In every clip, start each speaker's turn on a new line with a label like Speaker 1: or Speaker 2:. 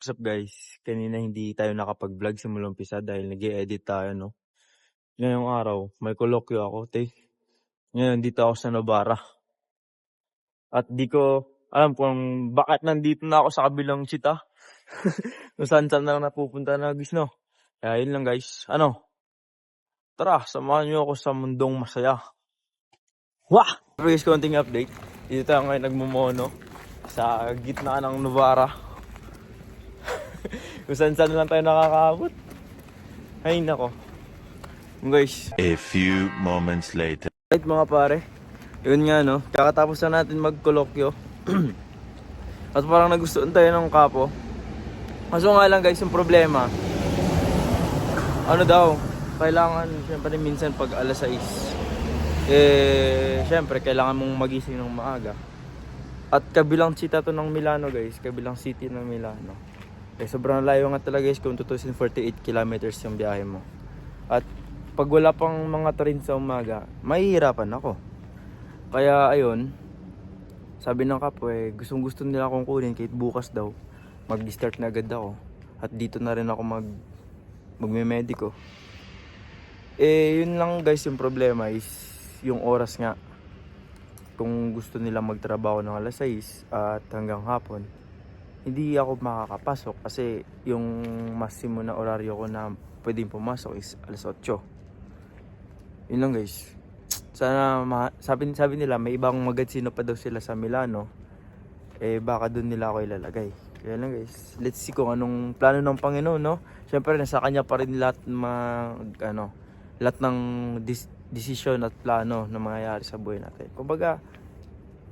Speaker 1: What's up guys? Kanina hindi tayo nakapag-vlog simula umpisa dahil nag-i-edit tayo, no? Ngayong araw, may kolokyo ako, te. Ngayon, dito ako sa Novara. At di ko alam kung bakit nandito na ako sa kabilang sita. Kung saan na napupunta na guys, no? Kaya yun lang guys. Tara, samahan niyo ako sa mundong masaya. Wah! Guys, konting update. Dito tayo ngayon nagmumono sa gitna ng Novara. Kung saan lang tayo nakakaabot. Ay nako. Guys.
Speaker 2: A few moments later.
Speaker 1: Right mga pare. Yun nga no. Kakatapos na natin magkolokyo. At parang nagustuhan tayo ng kapo. Kaso nga lang guys, yung problema. Ano daw? Kailangan syempre minsan pag alas 6. Syempre kailangan mong magising ng maaga. At kabilang city to ng Milano guys. Kabilang city ng Milano. Sobrang layo nga talaga guys kung 2,048 kilometers yung biyahe mo. At pag wala pang mga train sa umaga, mahihirapan ako. Kaya ayun, sabi ng kapo gustong gusto nila akong kunin kahit bukas daw. Mag-start na agad ako. At dito na rin ako magme-medico. Yun lang guys yung problema is yung oras nga. Kung gusto nila magtrabaho ng alas 6 at hanggang hapon, hindi ako makakapasok kasi yung maximum na oraryo ko na pwedeng pumasok is alas 8. Yun lang guys. Sana sabi nila may ibang magatsino pa daw sila sa Milano. Baka doon nila ako ilalagay. Kaya lang guys. Let's see kung anong plano ng Panginoon, no? Syempre nasa kanya pa rin lahat lahat ng desisyon at plano na mangyayari sa buhay natin. Kumbaga,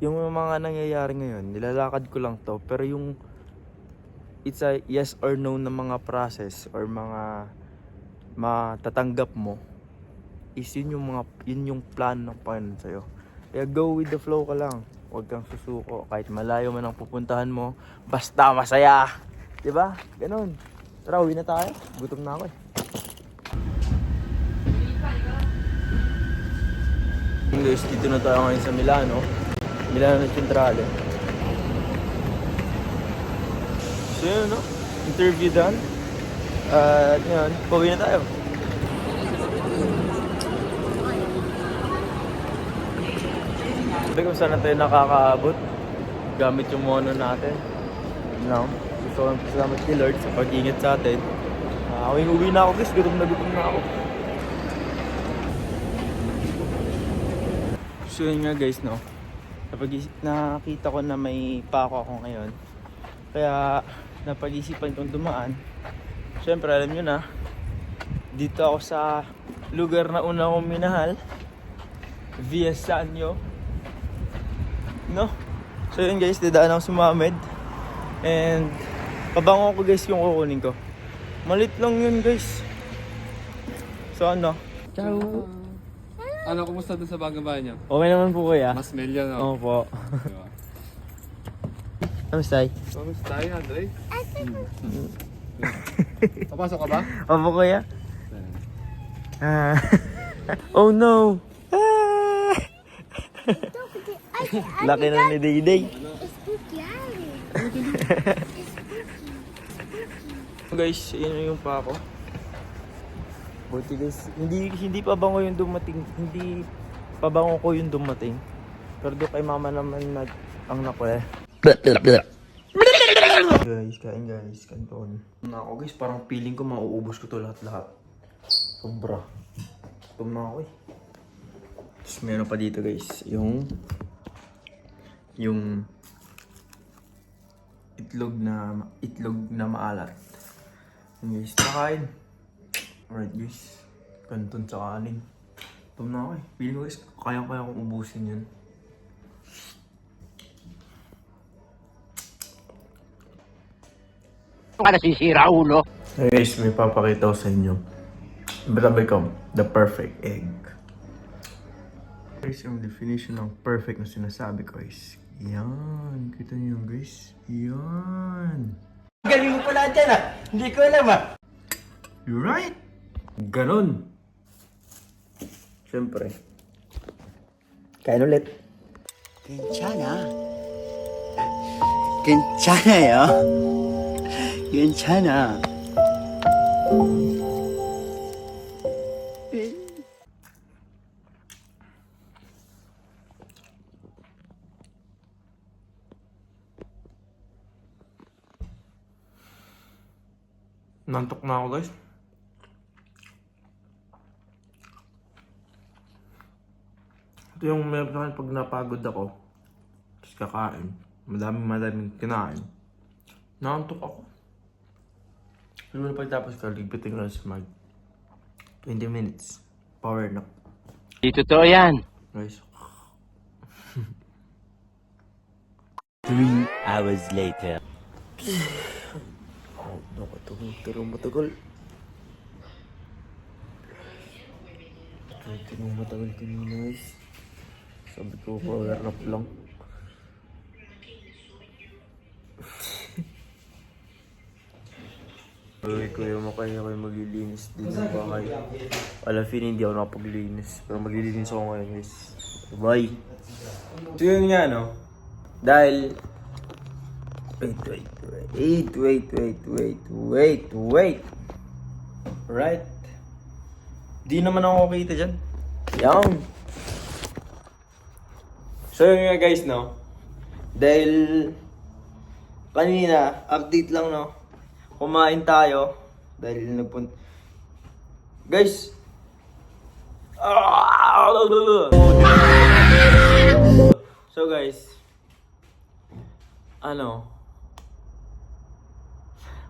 Speaker 1: yung mga nangyayari ngayon, nilalakad ko lang to, pero yung it's a yes or no na mga process or mga matatanggap mo is yun yung plano ng Panginoon sa'yo. Kaya go with the flow ka lang. Huwag kang susuko. Kahit malayo man ang pupuntahan mo, basta masaya. Diba? Ganun. Tara, uwi na tayo. Gutom na ako Guys, dito na tayo ngayon sa Milano Centrale. So yun, no? Interview done. At yun, pauwi na tayo. Kung saan tayo nakakaabot gamit yung mono natin. Gusto ko salamat kay Lord sa pag-ingat sa atin. Uwi na ako guys, gutom na ako. So yun nga guys, no, nakita ko na may pako ako ngayon, kaya napag-isipan kong dumaan. Syempre alam nyo na, dito ako sa lugar na una kong minahal, Via Sanyo, no? So yun guys, dadaan ako si Mohamed. And pabango ko guys yung kukunin ko. Malit lang yun guys. So ano? Ciao.
Speaker 3: Ano, kumusta doon sa Bagabayan niyo?
Speaker 1: Okay naman po kuya.
Speaker 3: Mas million, no?
Speaker 1: Opo.
Speaker 3: Diba?
Speaker 1: Kamusta?
Speaker 3: Kamusta tayo, Andre? Papasok ka ba?
Speaker 1: Opo kuya. Oh no! Laki na ni Day-Day. Guys, yun yung pa ako. Buti guys, hindi pa bango yung dumating. Hindi pa bango ko yung dumating. Pero doon kay mama naman ang nakuha. Guys, kain kanton. Na ako guys, parang feeling ko mauubos ko to lahat. Sobra. Tum na ako Tapos meron pa dito guys, yung itlog na maalat. Yung guys, nakain. Alright guys, kanton sa kanin. Tum na ako Feeling ko guys, kaya kong ubusin yun.
Speaker 4: Ka nasisira, ulo.
Speaker 1: Hey guys, may papakita ko sa inyo. Better become the perfect egg. Guys, yung definition ng perfect na sinasabi ko is yan. Kita niyo guys? Yan.
Speaker 4: Galing mo pala dyan Hindi ko alam
Speaker 1: You're right. Ganon. Siyempre. Kain ulit.
Speaker 4: 괜찮아. 괜찮아요. 괜찮아.
Speaker 1: Nantok na ako guys. Ito yung meron sa akin pag napagod ako. Tapos kakain. Madaming kinain. Nantok ako. Siguro pagtapos ko, ligpitin ko lang sa mag 20 minutes. Power nap.
Speaker 4: Di totoo yan.
Speaker 1: Guys.
Speaker 2: 3 hours later.
Speaker 1: Oh, nakatulog. Pero matagal. Ito nung matagal kanina guys. Sabi ko, power nap lang. Uy, kuya mo kaya kayo maglilinis din sa bahay. Alafin, hindi ako nakapaglinis. Pero maglilinis ako ngayon guys. Bye! So yun nga no. Dahil Wait. Right. Di naman ako kita dyan. Yan. So yun nga guys no. Dahil kanina, update lang no. Kumain tayo. Dahil Guys! So guys,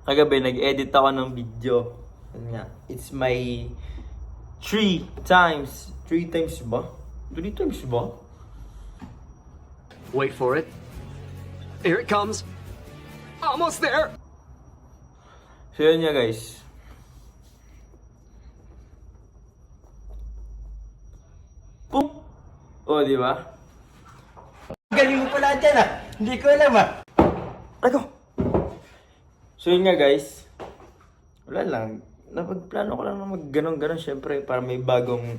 Speaker 1: kagabi nag-edit ako ng video. Yun nga, it's my 3 times ba? 3 times ba?
Speaker 5: Wait for it. Here it comes. Almost there.
Speaker 1: So yun nga guys. Boom! Oh, di ba?
Speaker 4: Galing mo pala dyan ah. Hindi ko alam ah.
Speaker 1: Ako! So yun nga guys. Wala lang. Napagplano ko lang na mag-ganon-ganon syempre para may bagong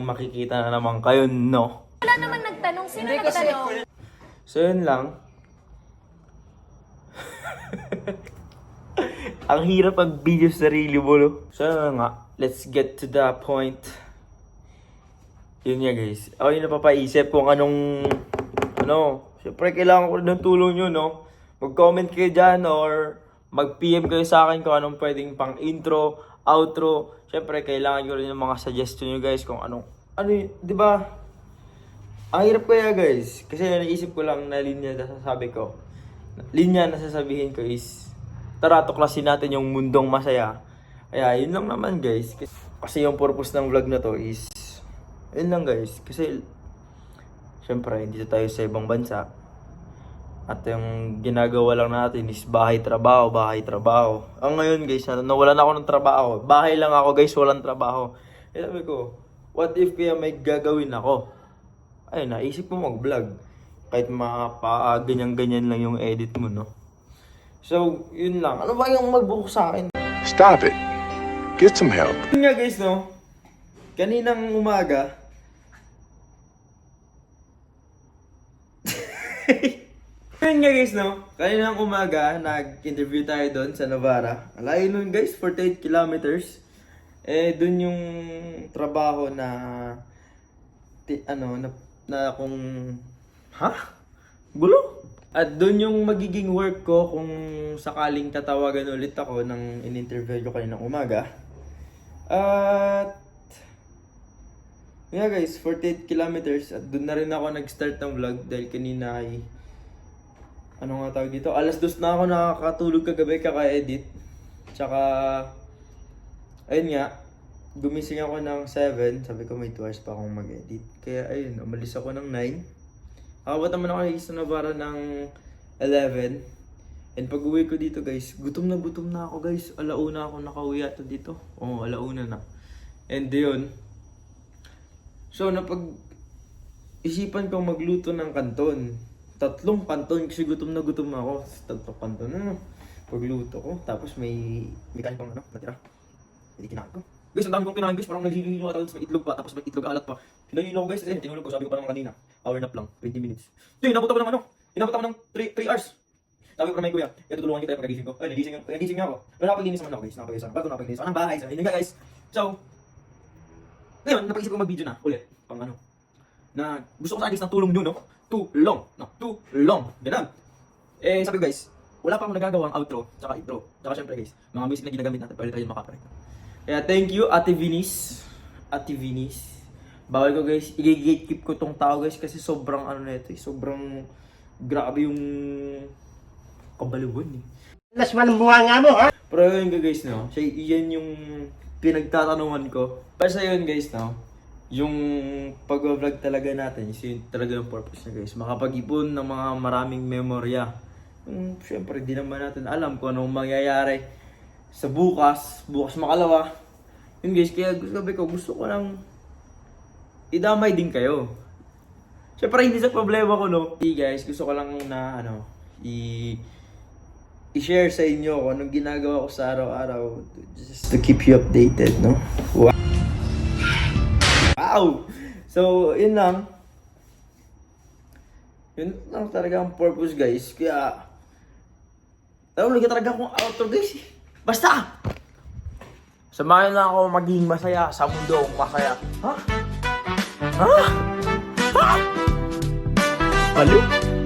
Speaker 1: makikita na naman kayo, no?
Speaker 6: Wala naman nagtanong. Sino nagtanong?
Speaker 1: So yun lang. Ang hirap mag-video sa sarili mo, no? So yun nga. Let's get to the point. Yun nga guys. Ako yung napapaisip kung syempre kailangan ko rin ng tulong nyo, no? Mag-comment kayo dyan or mag-PM kayo sa akin kung anong pwedeng pang intro, outro. Syempre kailangan ko rin ng mga suggestion nyo guys kung di ba? Ang hirap kaya guys. Kasi naisip ko lang na linya na sasabihin ko is tara, tuklasin natin yung mundong masaya. Kaya yun lang naman guys. Kasi yung purpose ng vlog na to is yun lang guys. Kasi syempre, dito tayo sa ibang bansa. At yung ginagawa lang natin is bahay-trabaho. Ang ngayon guys, nawalan ako ng trabaho. Bahay lang ako guys, walang trabaho. Eh sabi ko, what if kaya may gagawin ako? Ay, naisip mo mag-vlog. Kahit ganyan-ganyan lang yung edit mo, no? So, yun lang. Ano ba yung magbuko sa akin?
Speaker 7: Stop it. Get some help.
Speaker 1: Yun nga guys, no? Kaninang umaga, nag-interview tayo doon sa Navarra. Alayo nun guys, 48 kilometers. Doon yung trabaho Gulo? At doon yung magiging work ko kung sakaling tatawagan ulit ako ng in-interview ko kaninang umaga. At yeah guys, 48 kilometers at doon na rin ako nag-start ng vlog dahil kanina ay tawag dito? Alas 2 na ako nakakatulog kagabi kaka-edit. Tsaka ayun nga, gumising ako ng 7. Sabi ko may 2 hours pa akong mag-edit. Kaya ayun, umalis ako ng 9. Akabot naman ako sa Navarra ng 11. And pag uwi ko dito guys, gutom na ako guys. Alauna ako nakauwi ato dito. Oo, alauna na. And yun. So, napag-isipan ko magluto ng kanton. 3 kanton kasi gutom na ako. 3 kanton na. Pagluto ko. Tapos may kain pang natira. Hindi kinain ko. Guys, ang dami kong kinain guys. Parang naghihilo ako tapos may itlog pa. Tapos may itlog alat pa. Pinahilo ko guys. Tinulog ko. Sabi ko pa naman kanina. Hour nap lang. 20 minutes. So, inabot ako ng 3 hours.
Speaker 4: Sabi ko naman kuya, tutulungan kita pagkagising ko. Ay, nagising nga ako. Pero nakapaglinis naman ako guys, bago nakapaglinis ako ng bahay, sabi nga guys. So, ngayon, napaisip ko mag-video na ulit, pang ano, na gusto ko sa alis ng tulong nyo, no? Tulong. Ganun. Eh, sabi ko guys, wala pa akong nagagawang outro, tsaka intro. Tsaka syempre guys, mga music na ginagamit natin, pwede tayo makapirate. Kaya thank you, Ate Vinis. Bawal ko guys, i-gatekeep ko tong tao guys kasi sobrang ano na ito, sobrang grabe yung kabaluan eh. Las manumbuha nga mo, ha?
Speaker 1: Pero yun guys, no, yan yung pinagtatanungan ko. Basta yun guys, no, yung pag-vlog talaga natin, yun talaga yung purpose na guys, makapag-ipon ng mga maraming memorya. Siyempre, di naman natin alam kung anong mangyayari sa bukas makalawa. Yun guys, kaya sabi ko, gusto ko lang idamay din kayo. Siyempre, hindi sa problema ko, no? Guys, gusto ko lang na, i-share sa inyo kung anong ginagawa ko sa araw-araw. Just to keep you updated, no? Wow! So, yun lang. Yun lang talaga ang purpose, guys. Kaya, lagi talaga akong outro, guys. Basta! Samahan lang ako maging masaya sa mundo. Masaya. Ha? Balo?